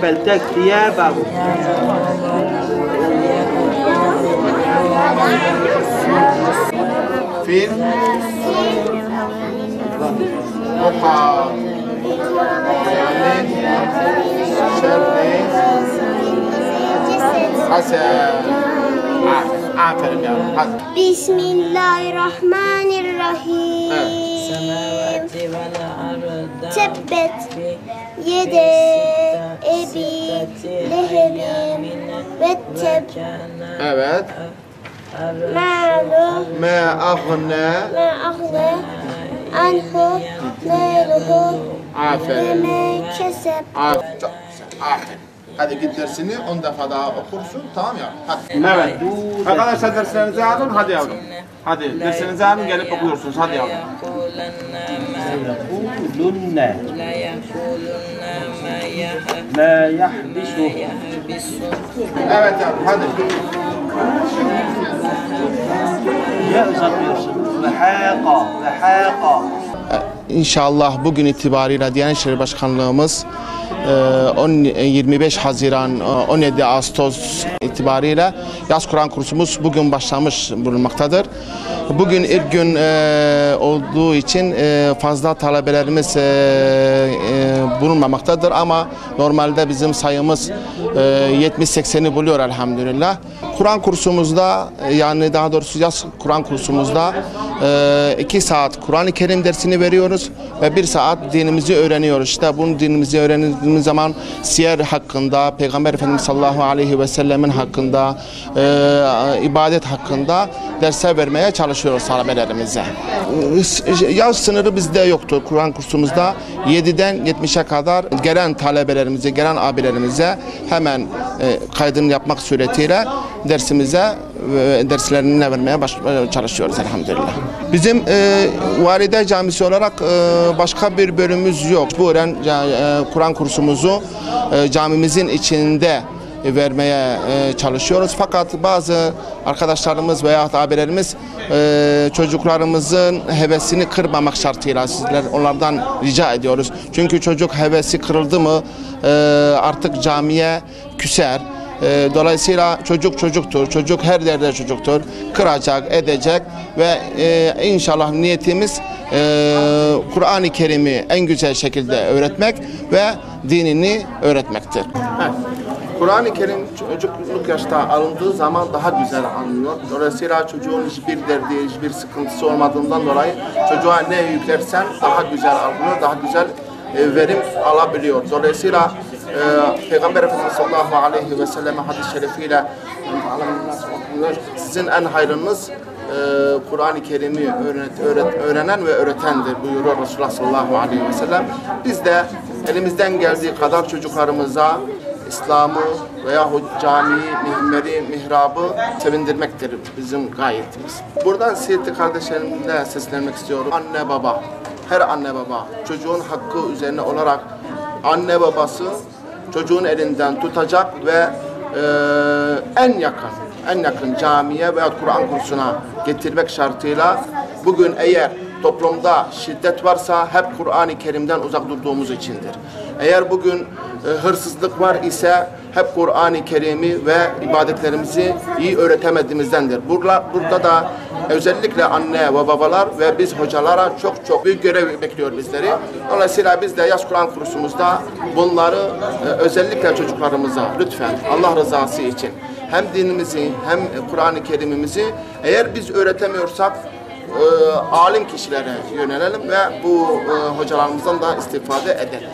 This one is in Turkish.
فلتك ثيابه فين؟ وقع من شر حسن aferin yavrum hadi. Bismillahirrahmanirrahim. Tebbet yede ebi lehebin ve teb. Evet. Ma aghne anhu maluhu Aferin. ve me keseb. Aferin. Hadi git dersini 10 defa daha okursun, tamam ya? Hadi. Evet. Arkadaşlar derslerinizi alın, hadi yavrum. Hadi derslerinizi alın, gelip okuyorsunuz, hadi yavrum. يقولن ما يحبسه. Evet yavrum, hadi. Ya uzatmıyorsun. Vehâka. İnşallah bugün itibariyle Diyanet İşleri Başkanlığımız 25 Haziran 17 Ağustos itibariyle yaz Kur'an kursumuz bugün başlamış bulunmaktadır. Bugün ilk gün olduğu için fazla talebelerimiz bulunmamaktadır ama normalde bizim sayımız 70-80'i buluyor elhamdülillah. Kur'an kursumuzda yani daha doğrusu yaz Kur'an kursumuzda 2 saat Kur'an-ı Kerim dersini veriyoruz ve 1 saat dinimizi öğreniyoruz. İşte bunu dinimizi öğrendiğimiz zaman siyer hakkında, Peygamber Efendimiz sallallahu aleyhi ve sellemin hakkında, ibadet hakkında dersler vermeye çalışıyoruz talebelerimize. Yaş sınırı bizde yoktur Kur'an kursumuzda. 7'den 70'e kadar gelen talebelerimize, gelen abilerimize hemen kaydını yapmak suretiyle derslerini vermeye çalışıyoruz elhamdülillah. Bizim Valide Camisi olarak başka bir bölümümüz yok. Bu Kur'an kursumuzu camimizin içinde vermeye çalışıyoruz. Fakat bazı arkadaşlarımız veya abilerimiz çocuklarımızın hevesini kırmamak şartıyla onlardan rica ediyoruz. Çünkü çocuk hevesi kırıldı mı artık camiye küser. Dolayısıyla çocuk çocuktur. Çocuk her yerde çocuktur. Kıracak, edecek ve inşallah niyetimiz Kur'an-ı Kerim'i en güzel şekilde öğretmek ve dinini öğretmektir. Evet. Kur'an-ı Kerim çocukluk yaşta alındığı zaman daha güzel anlıyor. Dolayısıyla çocuğun hiçbir derdi, hiçbir sıkıntısı olmadığından dolayı çocuğa ne yüklersen daha güzel alınıyor, daha güzel verim alabiliyor. Dolayısıyla Peygamber Efendimiz sallallahu aleyhi ve selleme hadis-i şerifiyle sizin en hayrınız Kur'an-ı Kerim'i öğrenen ve öğretendir buyuruyor Resulullah sallallahu aleyhi ve sellem. Biz de elimizden geldiği kadar çocuklarımıza İslam'ı veya camiyi, minberi, mihrabı sevindirmektir bizim gayetimiz. Buradan Siirtli kardeşlerimle seslenmek istiyorum. Anne baba, her anne baba çocuğun hakkı üzerine olarak anne babası çocuğun elinden tutacak ve en yakın camiye veya Kur'an kursuna getirmek şartıyla bugün eğer toplumda şiddet varsa hep Kur'an-ı Kerim'den uzak durduğumuz içindir. Eğer bugün hırsızlık var ise hep Kur'an-ı Kerim'i ve ibadetlerimizi iyi öğretemediğimizdendir. Burada da özellikle anne ve babalar ve biz hocalara çok büyük görev bekliyor bizleri. Dolayısıyla biz de yaz Kur'an kursumuzda bunları özellikle çocuklarımıza lütfen Allah rızası için hem dinimizi hem Kur'an-ı Kerim'imizi eğer biz öğretemiyorsak alim kişilere yönelelim ve bu hocalarımızdan da istifade edelim.